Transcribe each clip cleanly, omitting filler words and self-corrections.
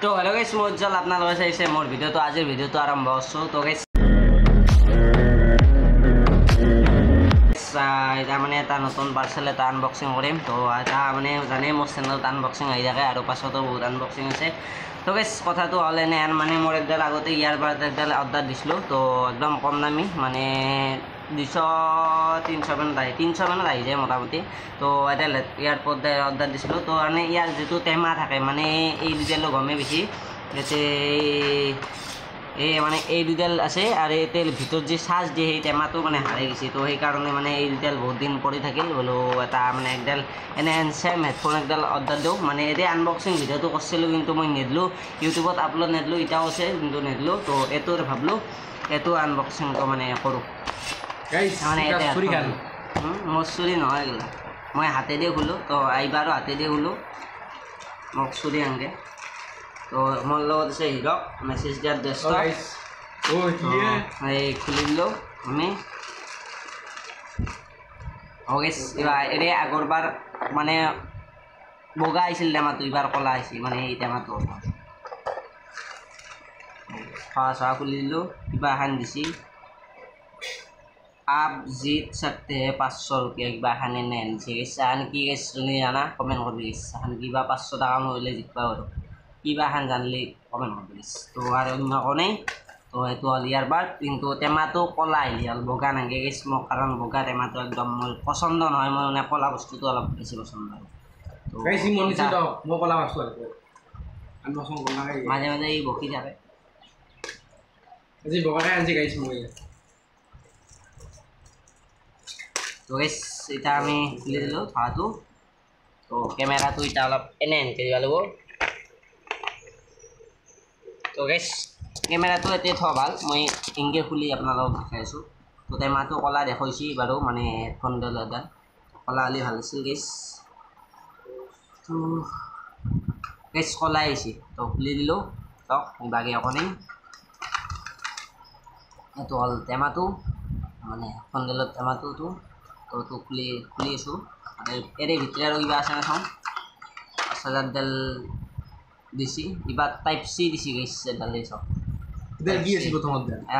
তো hello guys মই উজ্জ্বল আপোনালোকে চাইছে মোৰ ভিডিঅ'টো আজিৰ ভিডিঅ'টো আৰম্ভ কৰিছোঁ তো গাইস এটা মানে এটা নতুন পাৰ্চেল এটা আনবক্সিং কৰিম তো এটা মানে জানেই মোৰ চেনেলত আনবক্সিং আহি থাকে আৰু পাছতো বহুত আনবক্সিং আছে তো গাইস কথাটো হ'ল এনে মানে মোৰ একডাল আগতে ইয়াৰ বাৰ একডাল অৰ্ডাৰ দিছিলোঁ তো একদম কম দামী মানে 200-300 মানত আহি যায় মোটামুটি তো এটা এয়াৰপড অৰ্ডাৰ দিছিলোঁ তো মানে ইয়াৰ যিটো টেমা থাকে মানে এই দুডালো গমেই বেছি ইয়াতে এই মানে এই দুডাল আছে আৰু এই ভিতৰত যে চাৰ্জ দিয়ে সেই টেমাটো মানে হাৰাই গৈছে তো সেইকাৰণে মানে এই দুডাল বহুত দিন পৰি থাকিল বোলো এটা মানে একডাল এনে চেম হেডফোন একডাল অৰ্ডাৰ দিওঁ মানে এতিয়া আনবক্সিং ভিডিঅ'টো কৰিছিলোঁ কিন্তু মই নিদিলোঁ ইউটিউবত আপলোড নিদিলোঁ এতিয়াও আছে কিন্তু নিদিলোঁ তো এইটোৰ ভাবিলোঁ এইটো আনবক্সিংটো মানে কৰোঁ মানে মোৰ চুৰি নহয় এইগিলা মই হাতেদি খোলোঁ তো এইবাৰো হাতেদি খোলোঁ মোক চুৰি আনকে তো মোৰ লগত আছে হিৰক মেছেজ দিয়াত ব্যস্ত এই খুলি দিলোঁ আমি এৰে আগৰবাৰ মানে বগা আহিছিল টেমাটো এইবাৰ ক'লা আহিছিল মানে এই টেমাটো চোৱা খুলি দিলোঁ কিবা এখন দিছি आप जीत सकते हैं 500 रुपया किबा खाने नहीं साहन की नहीं जाना कमेंट कर दी साहन की 500 टका मैं जितवा और किबा खान जानली कमेंट कर दी तो और नहीं तो ये यार बार किन्तु टेमा तो कला आल बगा नागे मैं कारण बगा टेमा तो एकदम मैं पसंद नहय मैं मैं कला बस्तु तो अलग बेसि पसंद माजे माजे बकी থাকে তো গাইস এটা আমি খুলি দিলোঁ ধোৱাটো তো কেমেৰাটো এটা অলপ এনে এনকে দিব লাগিব তো গাইস কেমেৰাটো এতিয়া থোৱা ভাল মই ইংকে খুলি আপোনালোকক দেখাই আছোঁ তো টেমাটো কলা দেখুৱাইছি বাৰু মানে হেডফোনডাল এডাল কলা হ'লে ভাল আছিল গাইস তো গাইস কলা আহিছে তো খুলি দিলোঁ চাওক বাকী অকণি এইটো হ'ল টেমাটো মানে হেডফোনডালৰ টেমাটো तो तो खुली आसो एरे भितर और क्या आसे ना चार्जारडाल दिसी इबा टाइप सी दिसी गाइस डाले सब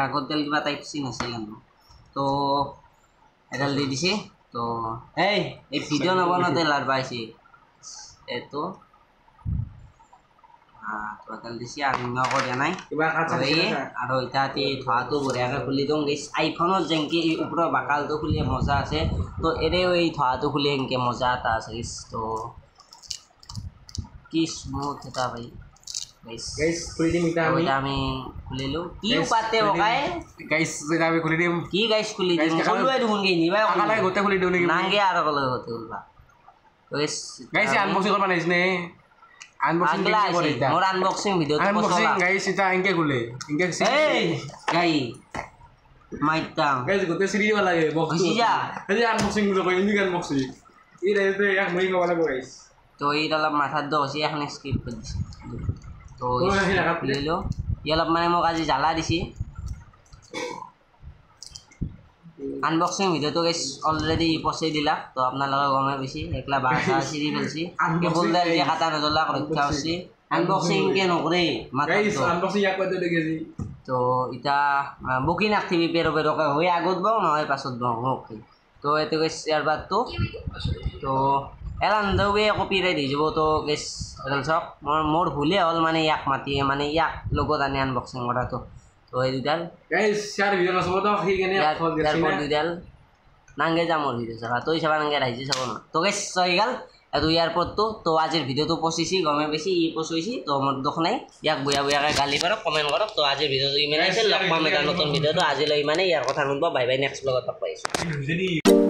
আগতডাল কিবা টাইপ সি নাছিল তো এডাল দি দিছে তো এই ভিডিঅ' নবনাওঁতে লাৰ পাইছে এইটো তো এডাল দিছে আৰু নকো দিয়া নাই আৰু এতিয়া ধোৱাটো বঢ়িয়াকৈ খুলি দিওঁ গাইছ আইফোনত যেনেকৈ এই ওপৰৰ বাকালটো খুলি মজা আছে তো এনেও এই ধোৱাটো খুলি এনেকৈ মজা এটা আছে গাইছ তো কি স্মুথ এটা ভাই গাইছ খুলি দিম এতিয়া আমি খুলিলোঁ কি উপাতে বকাই গাইছ যেতিয়া আমি খুলি দিম কি গাইছ খুলি দিম সকলোৱে দেখোন নিবা অকলে গোটেই খুলি দিওঁ নেকি নাংগে আৰু অকলে গোটেই খুলিবা গাইছ গাইছ আনবক্সিং কৰিব নাহিছে मोर अनबॉक्सिंग वीडियो तो अनबॉक्सिंग गाइस इटा इनके खुले इनके ए गाई माइटा गाइस गोटे सीरी वाला है बॉक्स जा अरे अनबॉक्सिंग तो कोई नहीं अनबॉक्सिंग ये रहते एक मई का वाला गाइस तो ये अलग माथा दो सी एखने स्किप कर दिस तो ले लो ये अलग माने মোক আজি জ্বালা দিছি আনবক্সিং ভিডিও তো গাইস অলরেডি পছাই দিলা তো আপোনালোকে গমে বেছি একলা বাছা সিৰি ফেলছি কেবলডাল যে কাটা নজলা ৰক্ষা হৈছে আনবক্সিং কে নকৰে গাইস আনবক্সিং এক কৰি দে গেছি তো ইটা বুকিং আক্টিভি পেৰকে হৈ আগত বাও নহয় পাছত বাও ওকে তো এতে গাইস ইয়াৰ বাদ তো এলান দৱে কপিৰাইট হৈ যাব তো গাইস এডাল চাওক মোৰ ভুলে হ'ল মানে ইয়াক মাতি মানে ইয়াক লগত আনি আনবক্সিং কৰাটো तो ये दुडाल गाइस शेयर वीडियो न सब तो ही केने फॉल गेसी ना दुडाल नांगे जामर वीडियो सका तो हिसाब नांगे राइजी सब ना तो गाइस सही गल एतो एयरपोर्ट तो आजिर वीडियो तो पसिसी गमे बेसी इ पसोइसी तो मोर दुख নাই ইয়াক বয়া বয়াকে গালি পারক কমেন্ট করক তো আজির ভিডিও তো ইমানে আছে লগ পাম এটা নতুন ভিডিও তো আজিলৈ ইমানে ইয়াৰ কথা শুনবা বাই বাই নেক্সট ব্লগত পাইছো